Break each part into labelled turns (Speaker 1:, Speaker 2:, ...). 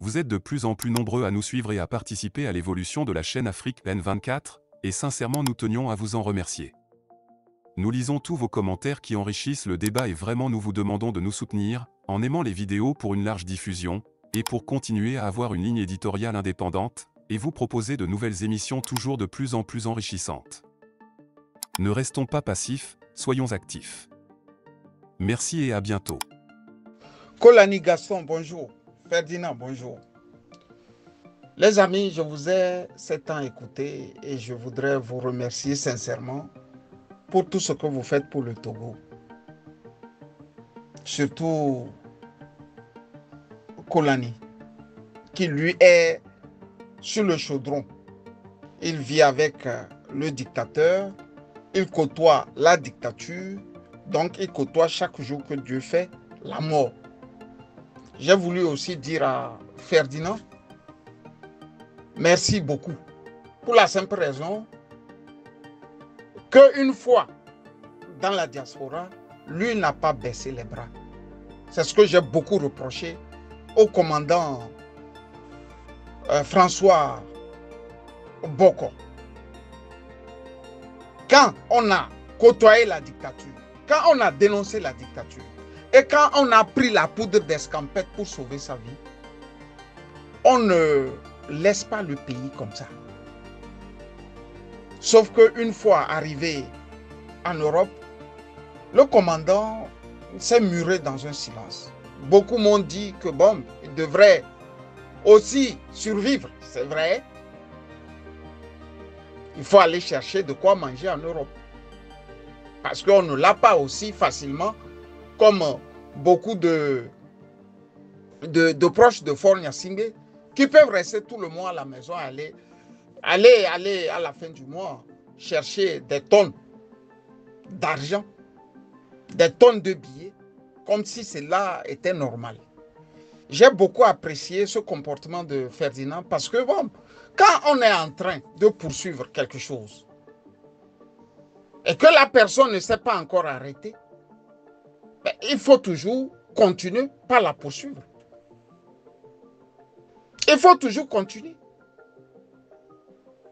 Speaker 1: Vous êtes de plus en plus nombreux à nous suivre et à participer à l'évolution de la chaîne Afrique N24, et sincèrement nous tenions à vous en remercier. Nous lisons tous vos commentaires qui enrichissent le débat et vraiment nous vous demandons de nous soutenir, en aimant les vidéos pour une large diffusion, et pour continuer à avoir une ligne éditoriale indépendante, et vous proposer de nouvelles émissions toujours de plus en plus enrichissantes. Ne restons pas passifs, soyons actifs. Merci et à bientôt.
Speaker 2: Kolani Gaston, bonjour. Ferdinand, bonjour. Les amis, je vous ai 7 ans écouté et je voudrais vous remercier sincèrement pour tout ce que vous faites pour le Togo. Surtout Kolani, qui lui est sur le chaudron. Il vit avec le dictateur, il côtoie la dictature, donc il côtoie chaque jour que Dieu fait la mort. J'ai voulu aussi dire à Ferdinand, merci beaucoup, pour la simple raison qu'une fois dans la diaspora, lui n'a pas baissé les bras. C'est ce que j'ai beaucoup reproché au commandant François Boko. Quand on a côtoyé la dictature, quand on a dénoncé la dictature, et quand on a pris la poudre d'escampette pour sauver sa vie, on ne laisse pas le pays comme ça. Sauf qu'une fois arrivé en Europe, le commandant s'est muré dans un silence. Beaucoup m'ont dit que bon, il devrait aussi survivre, c'est vrai. Il faut aller chercher de quoi manger en Europe. Parce qu'on ne l'a pas aussi facilement comme beaucoup de proches de Faure Gnassingbé qui peuvent rester tout le mois à la maison, aller à la fin du mois chercher des tonnes d'argent, des tonnes de billets, comme si cela était normal. J'ai beaucoup apprécié ce comportement de Ferdinand parce que bon, quand on est en train de poursuivre quelque chose et que la personne ne s'est pas encore arrêtée, ben, il faut toujours continuer par la poursuivre. Il faut toujours continuer.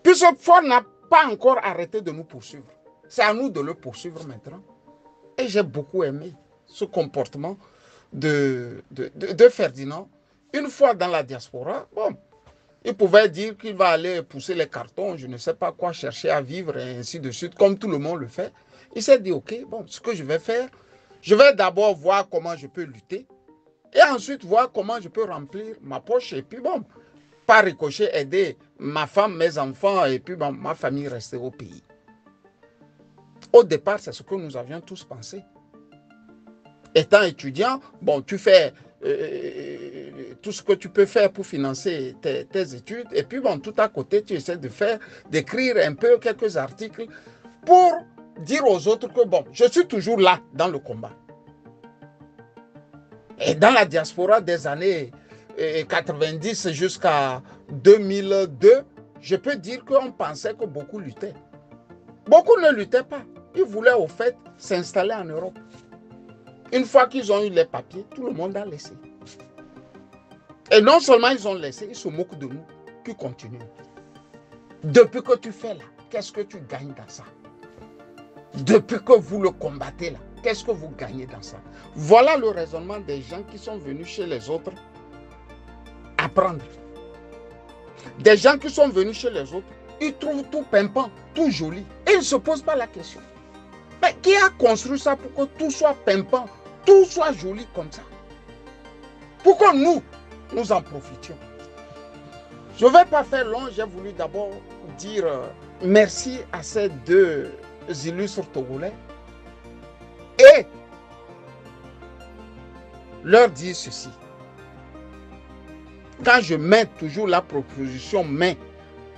Speaker 2: Puisque Faure n'a pas encore arrêté de nous poursuivre. C'est à nous de le poursuivre maintenant. Et j'ai beaucoup aimé ce comportement de Ferdinand. Une fois dans la diaspora, bon, il pouvait dire qu'il va aller pousser les cartons, je ne sais pas quoi, chercher à vivre et ainsi de suite, comme tout le monde le fait. Il s'est dit, ok, bon, ce que je vais faire, je vais d'abord voir comment je peux lutter et ensuite voir comment je peux remplir ma poche et puis bon, par ricochet, aider ma femme, mes enfants et puis bon, ma famille rester au pays. Au départ, c'est ce que nous avions tous pensé. Étant étudiant, bon, tu fais tout ce que tu peux faire pour financer tes études et puis bon, tout à côté, tu essaies d'écrire un peu quelques articles pour dire aux autres que bon, je suis toujours là dans le combat. Et dans la diaspora des années 90 jusqu'à 2002, je peux dire qu'on pensait que beaucoup luttaient. Beaucoup ne luttaient pas. Ils voulaient au fait s'installer en Europe. Une fois qu'ils ont eu les papiers, tout le monde a laissé. Et non seulement ils ont laissé, ils se moquent de nous, qui continuent. Depuis que tu fais là, qu'est-ce que tu gagnes dans ça? Depuis que vous le combattez là, qu'est-ce que vous gagnez dans ça? Voilà le raisonnement des gens qui sont venus chez les autres apprendre. Des gens qui sont venus chez les autres, ils trouvent tout pimpant, tout joli. Et ils ne se posent pas la question. Mais qui a construit ça pour que tout soit pimpant, tout soit joli comme ça? Pour que nous en profitions. Je ne vais pas faire long, j'ai voulu d'abord dire merci à ces deux illustres Togolais et leur dire ceci. Quand je mets toujours la proposition mais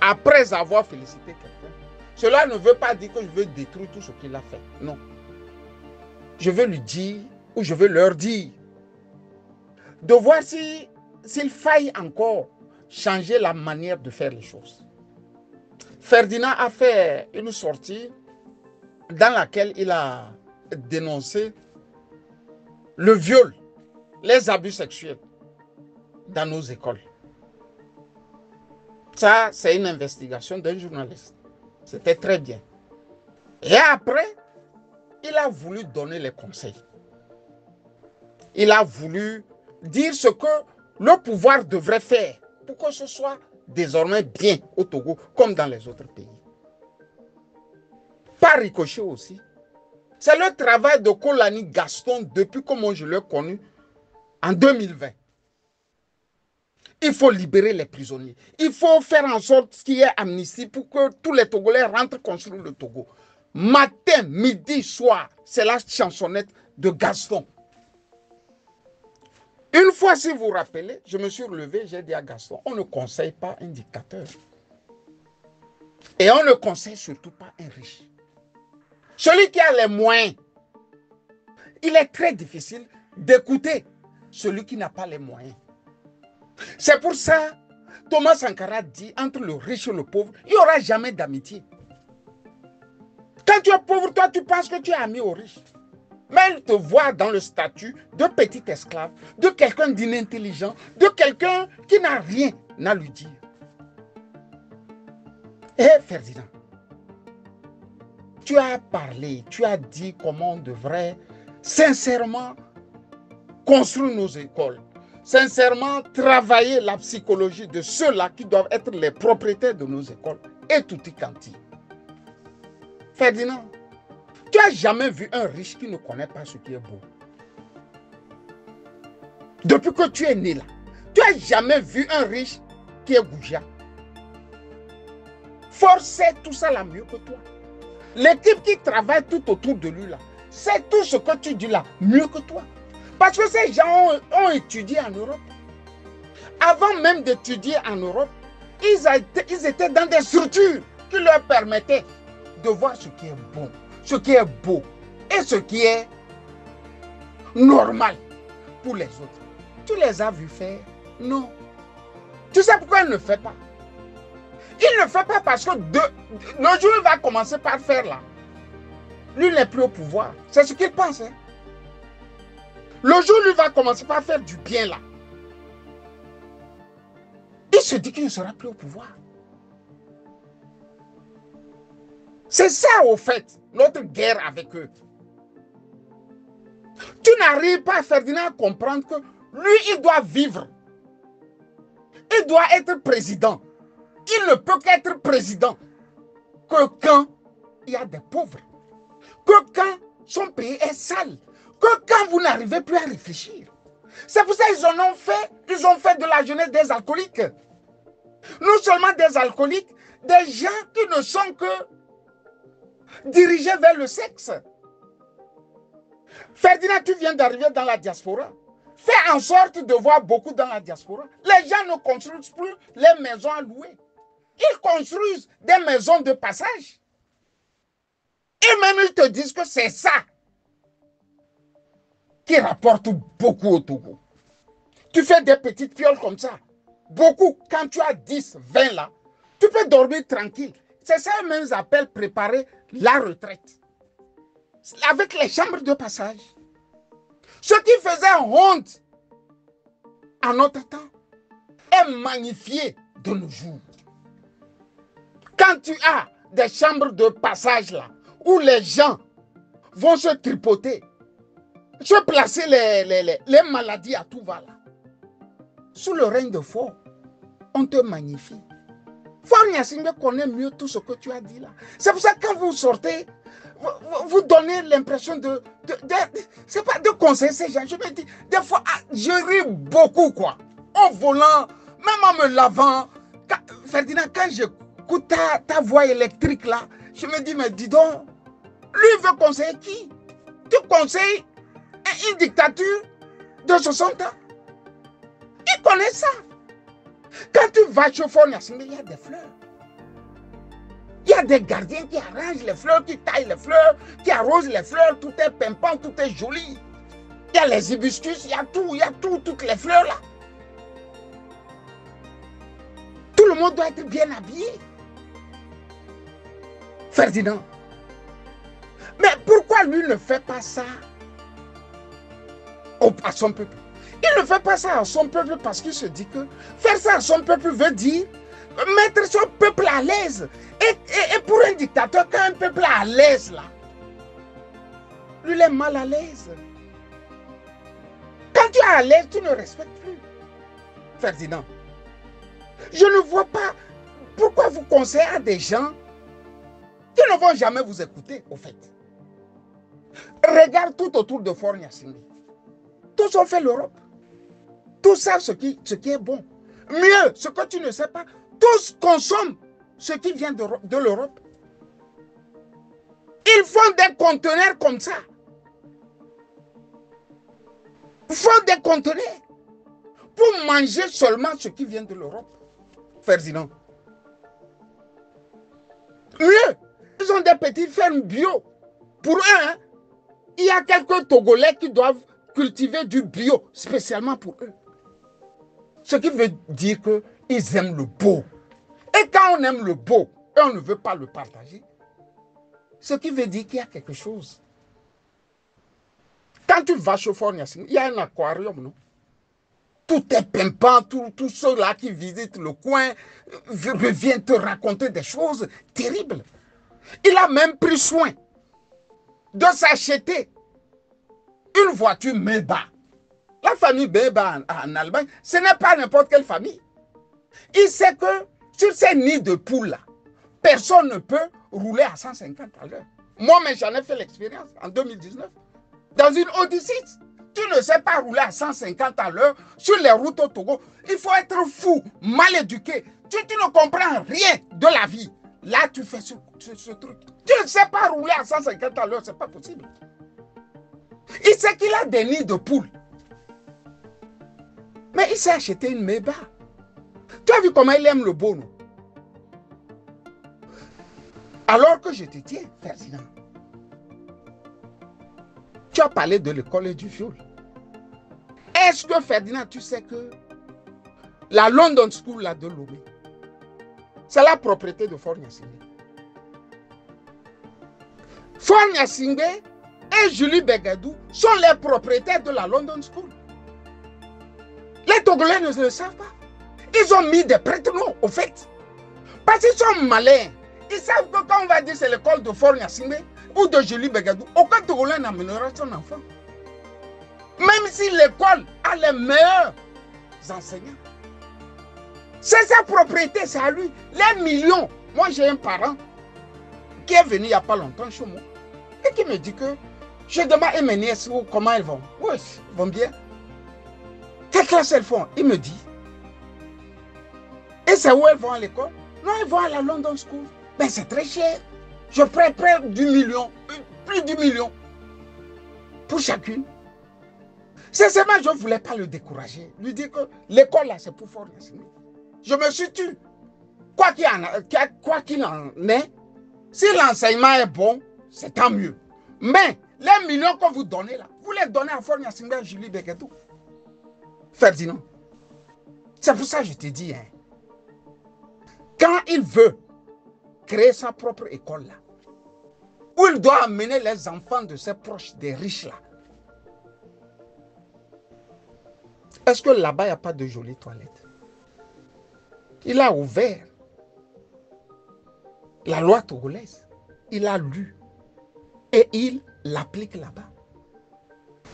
Speaker 2: après avoir félicité quelqu'un, cela ne veut pas dire que je veux détruire tout ce qu'il a fait. Non. Je veux lui dire, ou je veux leur dire, de voir s'il faille encore changer la manière de faire les choses. Ferdinand a fait une sortie dans laquelle il a dénoncé le viol, les abus sexuels dans nos écoles. Ça, c'est une investigation d'un journaliste. C'était très bien. Et après, il a voulu donner les conseils. Il a voulu dire ce que le pouvoir devrait faire pour que ce soit désormais bien au Togo, comme dans les autres pays. Par ricochet aussi. C'est le travail de Kolani Gaston depuis comment je l'ai connu en 2020. Il faut libérer les prisonniers. Il faut faire en sorte qu'il y ait amnistie pour que tous les Togolais rentrent construire le Togo. Matin, midi, soir, c'est la chansonnette de Gaston. Une fois, si vous vous rappelez, je me suis relevé, j'ai dit à Gaston, on ne conseille pas un dictateur. Et on ne conseille surtout pas un riche. Celui qui a les moyens, il est très difficile d'écouter celui qui n'a pas les moyens. C'est pour ça, Thomas Sankara dit, entre le riche et le pauvre, il n'y aura jamais d'amitié. Quand tu es pauvre, toi, tu penses que tu es ami au riche. Mais il te voit dans le statut de petit esclave, de quelqu'un d'inintelligent, de quelqu'un qui n'a rien à lui dire. Et Ferdinand, tu as parlé, tu as dit comment on devrait sincèrement construire nos écoles, sincèrement travailler la psychologie de ceux-là qui doivent être les propriétaires de nos écoles et tutti quanti. Ferdinand, tu n'as jamais vu un riche qui ne connaît pas ce qui est beau. Depuis que tu es né là, tu n'as jamais vu un riche qui est goujat. Force sait tout ça là mieux que toi. L'équipe qui travaille tout autour de lui là, c'est tout ce que tu dis là mieux que toi. Parce que ces gens ont étudié en Europe. Avant même d'étudier en Europe, ils étaient dans des structures qui leur permettaient de voir ce qui est bon, ce qui est beau et ce qui est normal pour les autres. Tu les as vus faire? Non. Tu sais pourquoi il ne fait pas? Il ne fait pas parce que le jour où il va commencer par faire là, lui n'est plus au pouvoir. C'est ce qu'il pense. Hein? Le jour où il va commencer par faire du bien là, il se dit qu'il ne sera plus au pouvoir. C'est ça, au fait, notre guerre avec eux. Tu n'arrives pas, Ferdinand, à comprendre que lui, il doit vivre. Il doit être président. Il ne peut qu'être président que quand il y a des pauvres. Que quand son pays est sale. Que quand vous n'arrivez plus à réfléchir. C'est pour ça qu'ils ont fait de la jeunesse des alcooliques. Non seulement des alcooliques, des gens qui ne sont que dirigés vers le sexe. Ferdinand, tu viens d'arriver dans la diaspora. Fais en sorte de voir beaucoup dans la diaspora. Les gens ne construisent plus les maisons à louer. Ils construisent des maisons de passage. Et même ils te disent que c'est ça qui rapporte beaucoup au Togo. Tu fais des petites pioles comme ça. Beaucoup, quand tu as 10, 20 là, tu peux dormir tranquille. C'est ça même qu'ils appellent préparer la retraite. Avec les chambres de passage. Ce qui faisait honte à notre temps est magnifié de nos jours. Quand tu as des chambres de passage là, où les gens vont se tripoter, se placer les maladies à tout va là. Sous le règne de Faure, on te magnifie. Faure Gnassingbé connaît mieux tout ce que tu as dit là. C'est pour ça que quand vous sortez, vous donnez l'impression c'est pas de conseiller ces gens. Je me dis, des fois, je ris beaucoup quoi. En volant, même en me lavant. Ferdinand, quand j'écoute ta voix électrique là, je me dis, mais dis donc, lui veut conseiller qui? Tu conseilles une dictature de 60 ans? Il connaît ça. Quand tu vas chez Faure Gnassingbé, il y a des fleurs. Il y a des gardiens qui arrangent les fleurs, qui taillent les fleurs, qui arrosent les fleurs, tout est pimpant, tout est joli. Il y a les hibiscus, il y a tout, toutes les fleurs là. Tout le monde doit être bien habillé. Ferdinand. Mais pourquoi lui ne fait pas ça à son peuple? Il ne fait pas ça à son peuple parce qu'il se dit que faire ça à son peuple veut dire mettre son peuple à l'aise. Et pour un dictateur, quand un peuple est à l'aise là, lui il est mal à l'aise. Quand tu es à l'aise, tu ne respectes plus. Ferdinand, je ne vois pas pourquoi vous conseillez à des gens qui ne vont jamais vous écouter, au fait. Regarde tout autour de Fort Gnassingbé. Tous ont fait l'Europe. Tous savent ce qui est bon. Mieux, ce que tu ne sais pas, tous consomment ce qui vient de l'Europe. Ils font des conteneurs comme ça. Ils font des conteneurs pour manger seulement ce qui vient de l'Europe. Ferdinand. Mieux, ils ont des petites fermes bio. Pour eux, hein, il y a quelques Togolais qui doivent cultiver du bio spécialement pour eux. Ce qui veut dire qu'ils aiment le beau. Et quand on aime le beau et on ne veut pas le partager, ce qui veut dire qu'il y a quelque chose. Quand tu vas chez Fort Gnassingbé, il y a un aquarium, non? Tout est pimpant, tous ceux-là qui visitent le coin viennent te raconter des choses terribles. Il a même pris soin de s'acheter une voiture Maybach. La famille Maybach en Allemagne, ce n'est pas n'importe quelle famille. Il sait que sur ces nids de poules-là, personne ne peut rouler à 150 à l'heure. Moi-même, j'en ai fait l'expérience en 2019. Dans une Odyssey, tu ne sais pas rouler à 150 à l'heure sur les routes au Togo. Il faut être fou, mal éduqué. Tu ne comprends rien de la vie. Là, tu fais ce truc. Tu ne sais pas rouler à 150 à l'heure, ce n'est pas possible. Il sait qu'il a des nids de poules. Mais il s'est acheté une Maybach. Tu as vu comment il aime le beau, non? Alors que je te tiens, Ferdinand, tu as parlé de l'école et du viol. Est-ce que, Ferdinand, tu sais que la London School là, de Lomé, c'est la propriété de Fort Gnassingbé. Fort Gnassingbé et Julie Begadou sont les propriétaires de la London School. Les Togolais ne le savent pas. Ils ont mis des prêtres, non, au fait. Parce qu'ils sont malins. Ils savent que quand on va dire c'est l'école de Fort Gnassingbé ou de Julie Begadou, aucun Togolais n'amènera son enfant. Même si l'école a les meilleurs enseignants. C'est sa propriété, c'est à lui. Les millions. Moi, j'ai un parent qui est venu il n'y a pas longtemps chez moi et qui me dit que je demande à mes nièces comment elles vont. Oui, elles vont bien. Quelle classe elles font? Il me dit. Et c'est où elles vont à l'école? Non, elles vont à la London School. Mais c'est très cher. Je prends près du million, plus du million pour chacune. C'est seulement je ne voulais pas le décourager. Lui dire que l'école là, c'est pour Fort Gnassingbé. Je me suis tué. Quoi qu'il en est, si l'enseignement est bon, c'est tant mieux. Mais les millions que vous donnez là, vous les donnez à Fort Gnassingbé et Julie Begadou. Ferdinand. C'est pour ça que je te dis, hein, quand il veut créer sa propre école là, où il doit amener les enfants de ses proches, des riches là, est-ce que là-bas, il n'y a pas de jolies toilettes? Il a ouvert la loi togolaise. Il a lu et il l'applique là-bas.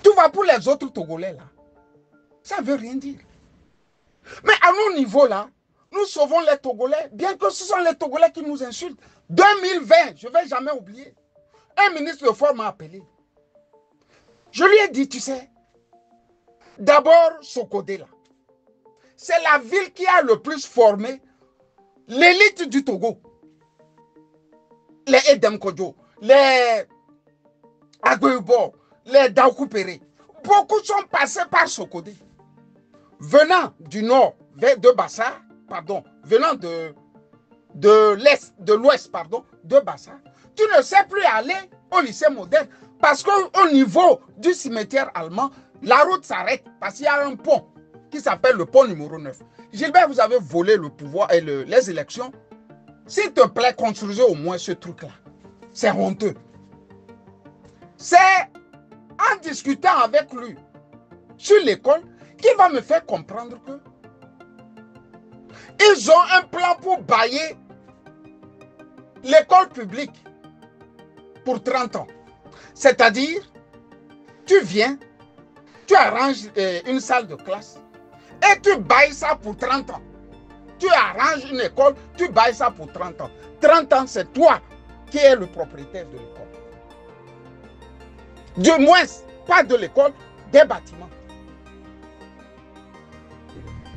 Speaker 2: Tout va pour les autres Togolais là. Ça ne veut rien dire. Mais à nos niveaux là, nous sauvons les Togolais, bien que ce sont les Togolais qui nous insultent. 2020, je ne vais jamais oublier. Un ministre de Fort m'a appelé. Je lui ai dit, tu sais, d'abord Sokodé là. C'est la ville qui a le plus formé l'élite du Togo. Les Edem Kodjo, les Aguebo, les Daokoupéré. Beaucoup sont passés par Sokodé. Venant du nord, de Bassa, pardon, venant de l'est, de l'ouest, pardon, de Bassa, tu ne sais plus aller au lycée moderne parce qu'au niveau du cimetière allemand, la route s'arrête parce qu'il y a un pont qui s'appelle le pont numéro 9. Gilbert, vous avez volé le pouvoir et les élections. S'il te plaît, construisez au moins ce truc-là. C'est honteux. C'est en discutant avec lui sur l'école qu'il va me faire comprendre que Ils ont un plan pour bailler l'école publique pour 30 ans. C'est-à-dire, tu viens, tu arranges une salle de classe et tu bailles ça pour 30 ans. Tu arranges une école, tu bailles ça pour 30 ans. 30 ans, c'est toi qui es le propriétaire de l'école. Du moins, pas de l'école, des bâtiments.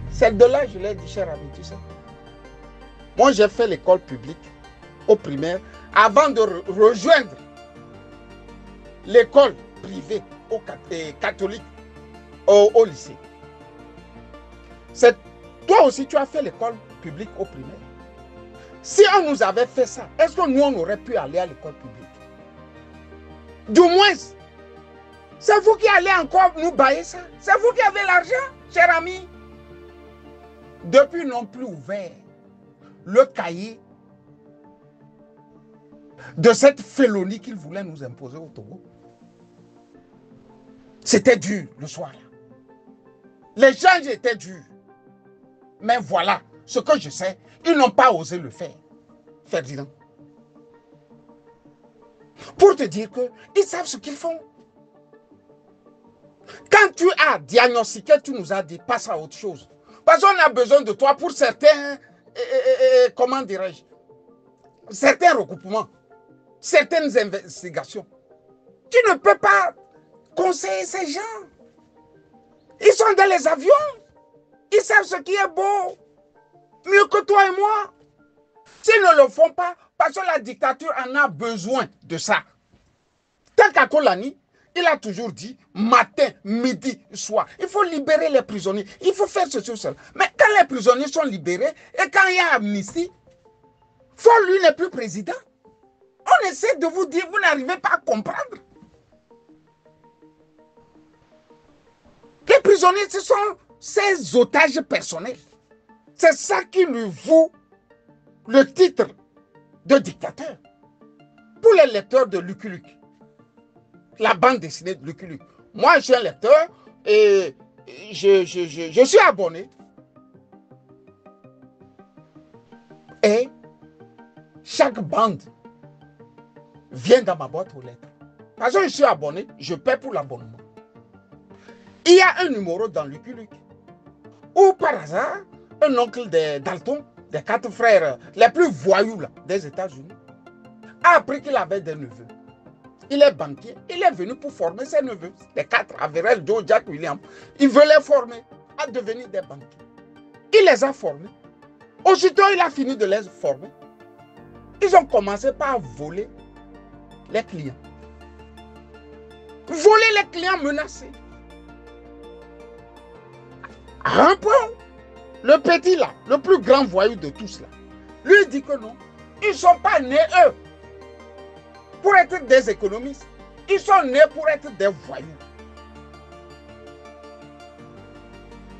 Speaker 2: C'est de là, je l'ai dit, cher ami, tu sais. Moi, j'ai fait l'école publique au primaire avant de rejoindre l'école privée catholique au lycée. Toi aussi, tu as fait l'école publique au primaire. Si on nous avait fait ça, est-ce que nous, on aurait pu aller à l'école publique? Du moins, c'est vous qui allez encore nous bailler ça. C'est vous qui avez l'argent, cher ami. Depuis, ils n'ont plus ouvert le cahier de cette félonie qu'ils voulaient nous imposer au Togo. C'était dur le soir-là. Les gens étaient durs. Mais voilà, ce que je sais, ils n'ont pas osé le faire, Ferdinand. Pour te dire qu'ils savent ce qu'ils font. Quand tu as diagnostiqué, tu nous as dit, passe à autre chose. Parce qu'on a besoin de toi pour certains, comment dirais-je, certains recoupements, certaines investigations. Tu ne peux pas conseiller ces gens. Ils sont dans les avions. Ils savent ce qui est beau. Mieux que toi et moi. S'ils ne le font pas, parce que la dictature en a besoin de ça. Tant qu'à Kolani, il a toujours dit, matin, midi, soir, il faut libérer les prisonniers. Il faut faire ceci ou cela. Mais quand les prisonniers sont libérés et quand il y a amnistie, Faure, lui, n'est plus président. On essaie de vous dire, vous n'arrivez pas à comprendre. Les prisonniers, ce sont ses otages personnels. C'est ça qui lui vaut le titre de dictateur. Pour les lecteurs de Lucky Luke, la bande dessinée de Lucky Luke. Moi, je suis un lecteur et je suis abonné. Et chaque bande vient dans ma boîte aux lettres. Parce que je suis abonné, je paie pour l'abonnement. Il y a un numéro dans Lucky Luke où par hasard, un oncle de Dalton, des 4 frères les plus voyous là, des États-Unis, a appris qu'il avait des neveux. Il est banquier, il est venu pour former ses neveux, les 4, Averell, Joe, Jack, William. Il veut les former à devenir des banquiers. Il les a formés. Aussitôt, il a fini de les former. Ils ont commencé par voler les clients. Voler les clients menacés. À un point, le petit là, le plus grand voyou de tous là, lui dit que non, ils ne sont pas nés eux pour être des économistes. Ils sont nés pour être des voyous.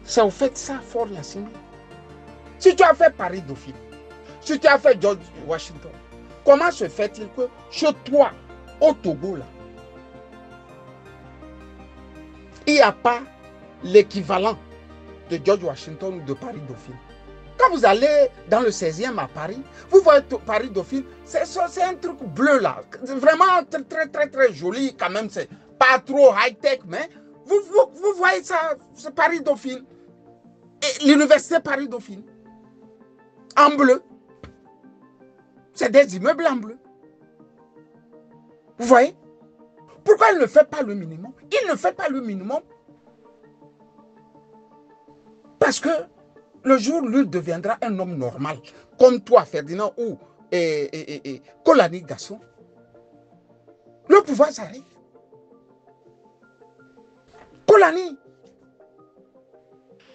Speaker 2: C'est au fait ça, Faure l'a signé. Si tu as fait Paris-Dauphine, si tu as fait George Washington, comment se fait-il que chez toi, au Togo là, il n'y a pas l'équivalent de George Washington ou de Paris-Dauphine? Quand vous allez dans le 16e à Paris, vous voyez Paris-Dauphine, c'est un truc bleu là, vraiment très joli quand même, c'est pas trop high-tech, mais vous voyez ça, c'est Paris-Dauphine. Et l'université Paris-Dauphine, en bleu, c'est des immeubles en bleu. Vous voyez? Pourquoi il ne fait pas le minimum? Il ne fait pas le minimum parce que le jour où lui deviendra un homme normal, comme toi, Ferdinand, ou Kolani Gasson, le pouvoir s'arrête. Kolani,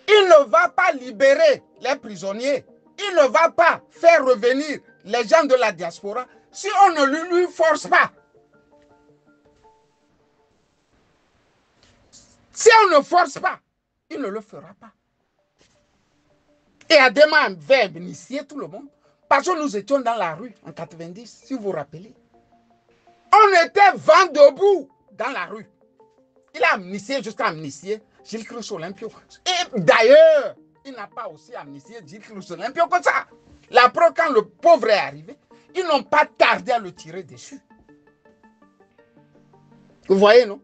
Speaker 2: il ne va pas libérer les prisonniers. Il ne va pas faire revenir les gens de la diaspora si on ne lui force pas. Si on ne force pas, il ne le fera pas. Et Adema avait initié tout le monde. Parce que nous étions dans la rue en 90, si vous vous rappelez. On était vent debout dans la rue. Il a amnistié jusqu'à amnistier Gilles Cruz Olympio. Et d'ailleurs, il n'a pas aussi amnistié Hitler un peu comme ça. La preuve, quand le pauvre est arrivé, ils n'ont pas tardé à le tirer dessus. Vous voyez, non?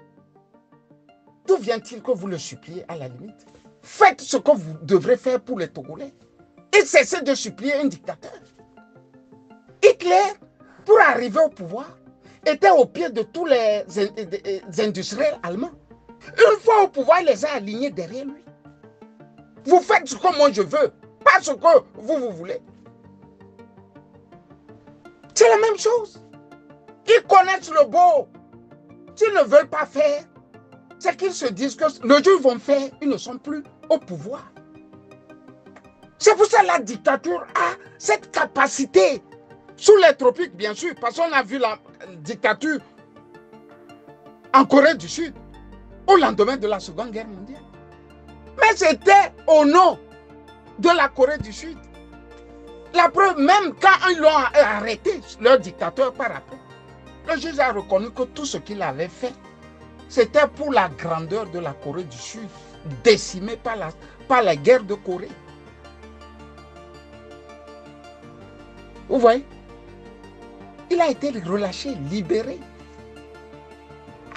Speaker 2: D'où vient-il que vous le suppliez à la limite? Faites ce que vous devrez faire pour les Togolais. Et cessez de supplier un dictateur. Hitler, pour arriver au pouvoir, était au pied de tous les industriels allemands. Une fois au pouvoir, il les a alignés derrière lui. Vous faites ce que moi je veux, pas ce que vous voulez. C'est la même chose. Ils connaissent le beau. S'ils ne veulent pas faire, c'est qu'ils se disent que le jour où ils vont faire, ils ne sont plus au pouvoir. C'est pour ça que la dictature a cette capacité. Sous les tropiques, bien sûr, parce qu'on a vu la dictature en Corée du Sud, au lendemain de la Seconde Guerre mondiale. Mais c'était au nom de la Corée du Sud. La preuve, même quand ils l'ont arrêté, leur dictateur par après, le juge a reconnu que tout ce qu'il avait fait, c'était pour la grandeur de la Corée du Sud, décimée par la guerre de Corée. Vous voyez? Il a été relâché, libéré,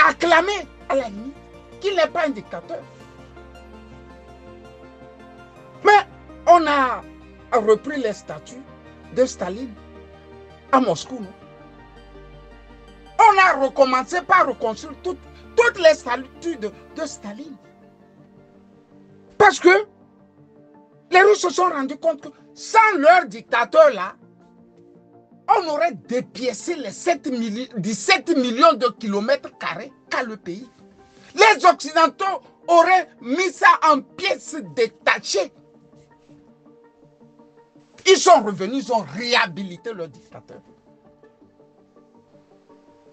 Speaker 2: acclamé à la limite qu'il n'est pas un dictateur. Mais on a repris les statuts de Staline à Moscou. Non? On a recommencé par reconstruire toutes les statuts de Staline. Parce que les Russes se sont rendus compte que sans leur dictateur là, on aurait dépiécé les 17 millions de kilomètres carrés qu'a le pays. Les Occidentaux auraient mis ça en pièces détachées. Ils sont revenus, ils ont réhabilité leur dictateur.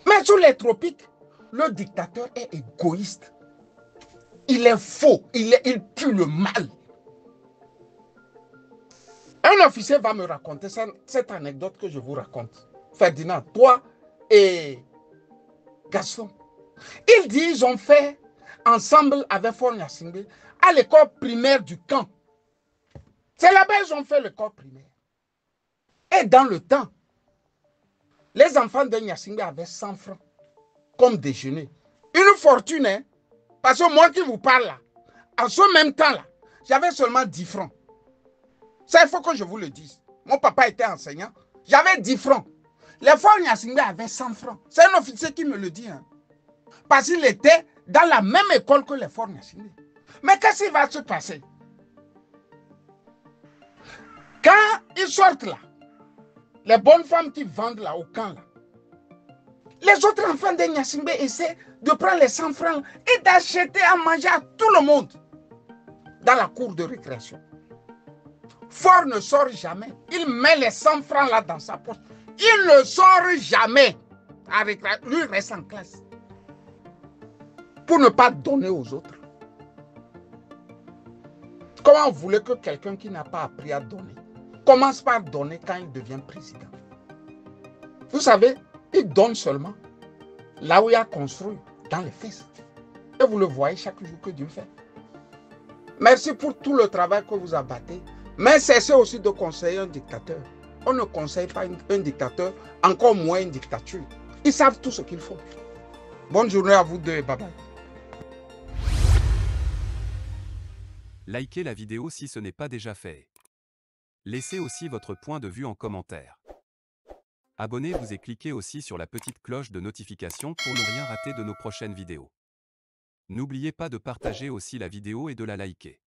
Speaker 2: Mais sous les tropiques, le dictateur est égoïste. Il est faux, il pue le mal. Un officier va me raconter cette anecdote que je vous raconte. Ferdinand, toi et Gaston. Il dit ils ont fait ensemble avec Faure Gnassingbé à l'école primaire du camp. C'est là-bas qu'ils ont fait l'école primaire. Et dans le temps, les enfants de Gnassingbé avaient 100 francs comme déjeuner. Une fortune, hein? Parce que moi qui vous parle là, en ce même temps-là, j'avais seulement 10 francs. Ça, il faut que je vous le dise. Mon papa était enseignant. J'avais 10 francs. Les Faure Gnassingbé avaient 100 francs. C'est un officier qui me le dit. Hein. Parce qu'il était dans la même école que les Faure Gnassingbé. Mais qu'est-ce qui va se passer? Quand ils sortent là, les bonnes femmes qui vendent là au camp, là, les autres enfants de Gnassingbé essaient de prendre les 100 francs et d'acheter à manger à tout le monde dans la cour de récréation. Faure ne sort jamais. Il met les 100 francs là dans sa poche. Il ne sort jamais. Lui, il reste en classe. Pour ne pas donner aux autres. Comment vous voulez que quelqu'un qui n'a pas appris à donner commence par donner quand il devient président? Vous savez, il donne seulement là où il a construit, dans les fesses. Et vous le voyez chaque jour que Dieu fait. Merci pour tout le travail que vous abattez. Mais cessez aussi de conseiller un dictateur. On ne conseille pas un dictateur, encore moins une dictature. Ils savent tout ce qu'il faut. Bonne journée à vous deux et bye bye.
Speaker 1: Likez la vidéo si ce n'est pas déjà fait. Laissez aussi votre point de vue en commentaire. Abonnez-vous et cliquez aussi sur la petite cloche de notification pour ne rien rater de nos prochaines vidéos. N'oubliez pas de partager aussi la vidéo et de la liker.